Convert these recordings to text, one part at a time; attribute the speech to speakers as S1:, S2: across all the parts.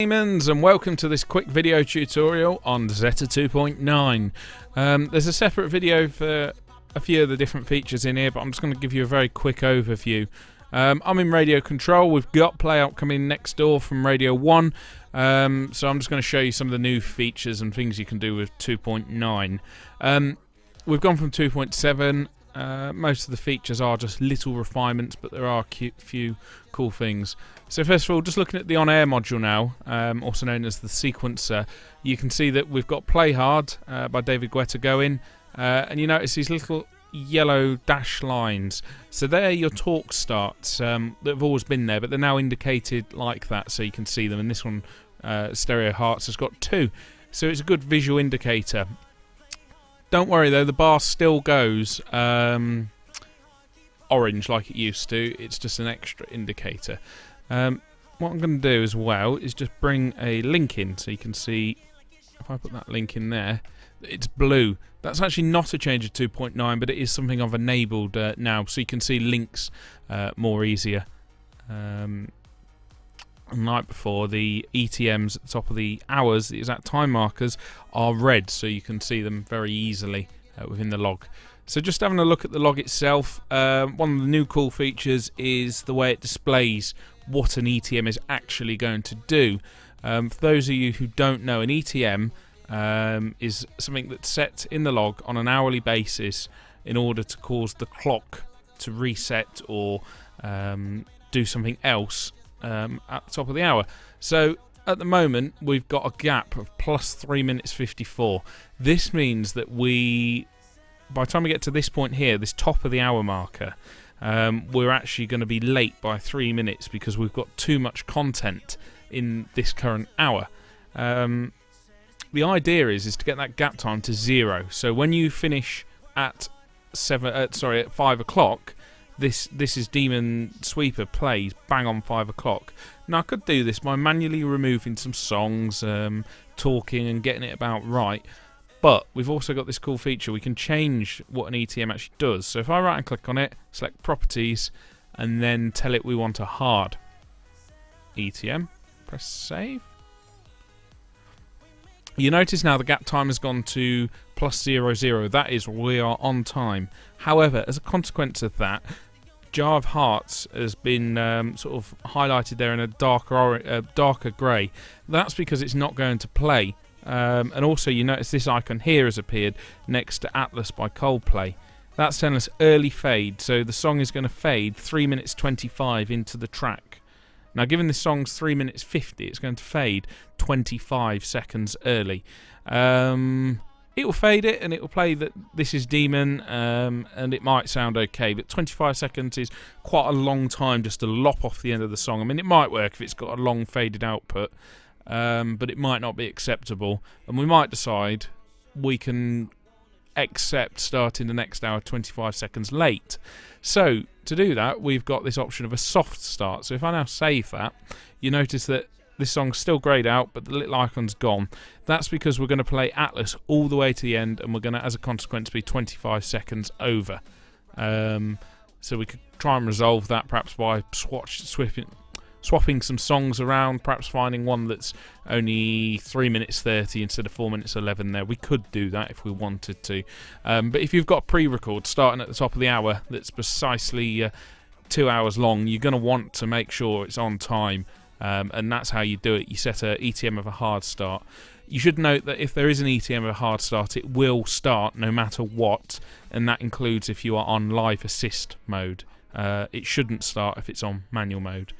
S1: Demons, and welcome to this quick video tutorial on Zetta 2.9. There's a separate video for a few of the different features in here, but I'm just going to give you a very quick overview. I'm in radio control. We've got playout coming next door from Radio 1, so I'm just going to show you some of the new features and things you can do with 2.9. We've gone from 2.7. Most of the features are just little refinements, but there are a few cool things. So first of all, just looking at the on-air module now, also known as the sequencer, you can see that we've got Play Hard by David Guetta going, and you notice these little yellow dash lines. So they're your talk starts that have always been there, but they're now indicated like that so you can see them. And this one, Stereo Hearts, has got 2. So it's a good visual indicator. Don't worry though, the bar still goes orange like it used to. It's just an extra indicator. What I'm going to do as well is just bring a link in so you can see, if I put that link in there, it's blue. That's actually not a change of 2.9, but it is something I've enabled now, so you can see links more easier. Unlike before, the ETMs at the top of the hours, the exact time markers, are red, so you can see them very easily within the log. So just having a look at the log itself, one of the new cool features is the way it displays what an ETM is actually going to do. For those of you who don't know, an ETM is something that's set in the log on an hourly basis in order to cause the clock to reset or do something else at the top of the hour. So at the moment we've got a gap of plus 3 minutes 54. This means that by the time we get to this point here, this top of the hour marker, we're actually going to be late by 3 minutes because we've got too much content in this current hour. The idea is to get that gap time to 0. So when you finish at 5 o'clock, this is Demon Sweeper plays bang on 5 o'clock. Now I could do this by manually removing some songs, talking and getting it about right. But we've also got this cool feature. We can change what an ETM actually does. So if I right and click on it, select properties, and then tell it we want a hard ETM, press save. You notice now the gap time has gone to plus 00. That is, we are on time. However, as a consequence of that, Jar of Hearts has been sort of highlighted there in a darker grey. That's because it's not going to play. And also you notice this icon here has appeared next to Atlas by Coldplay. That's telling us early fade, so the song is going to fade 3 minutes 25 into the track. Now given this song's 3 minutes 50, it's going to fade 25 seconds early. It will fade it and it will play that this is Demon, and it might sound okay, but 25 seconds is quite a long time just to lop off the end of the song. I mean, it might work if it's got a long faded output, but it might not be acceptable, and we might decide we can accept starting the next hour 25 seconds late. So to do that, we've got this option of a soft start. So if I now save that, you notice that this song's still greyed out, but the little icon's gone. That's because we're going to play Atlas all the way to the end, and we're going to, as a consequence, be 25 seconds over. So we could try and resolve that perhaps by swapping some songs around, perhaps finding one that's only 3 minutes 30 instead of 4 minutes 11 there. We could do that if we wanted to. But if you've got a pre-record starting at the top of the hour that's precisely 2 hours long, you're going to want to make sure it's on time. And that's how you do it. You set a ETM of a hard start. You should note that if there is an ETM of a hard start, it will start no matter what, and that includes if you are on live assist mode. It shouldn't start if it's on manual mode.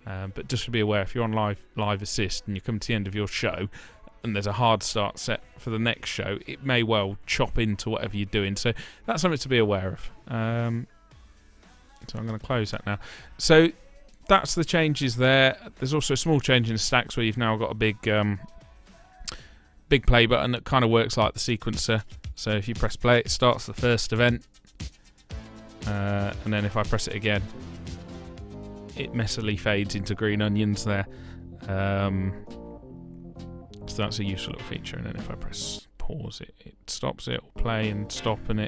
S1: But just to be aware, if you're on live assist and you come to the end of your show and there's a hard start set for the next show, it may well chop into whatever you're doing. So that's something to be aware of. So I'm going to close that now. So that's the changes there. There's also a small change in the stacks where you've now got a big play button that kind of works like the sequencer. So if you press play, it starts the first event, and then if I press it again, it messily fades into green onions there. So that's a useful little feature. And then if I press pause, it stops it, or play and stop, and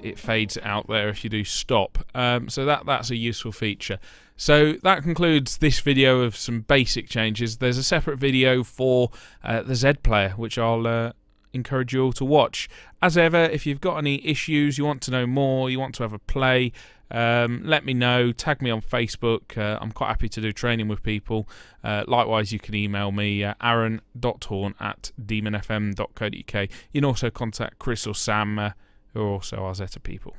S1: it fades out there if you do stop. So that's a useful feature. So that concludes this video of some basic changes. There's a separate video for the Z player, which I'll encourage you all to watch. As ever, if you've got any issues, you want to know more, you want to have a play, let me know, tag me on Facebook. I'm quite happy to do training with people. Likewise, you can email me aaron.horn@demonfm.co.uk. You can also contact Chris or Sam, who are also our Zetta people.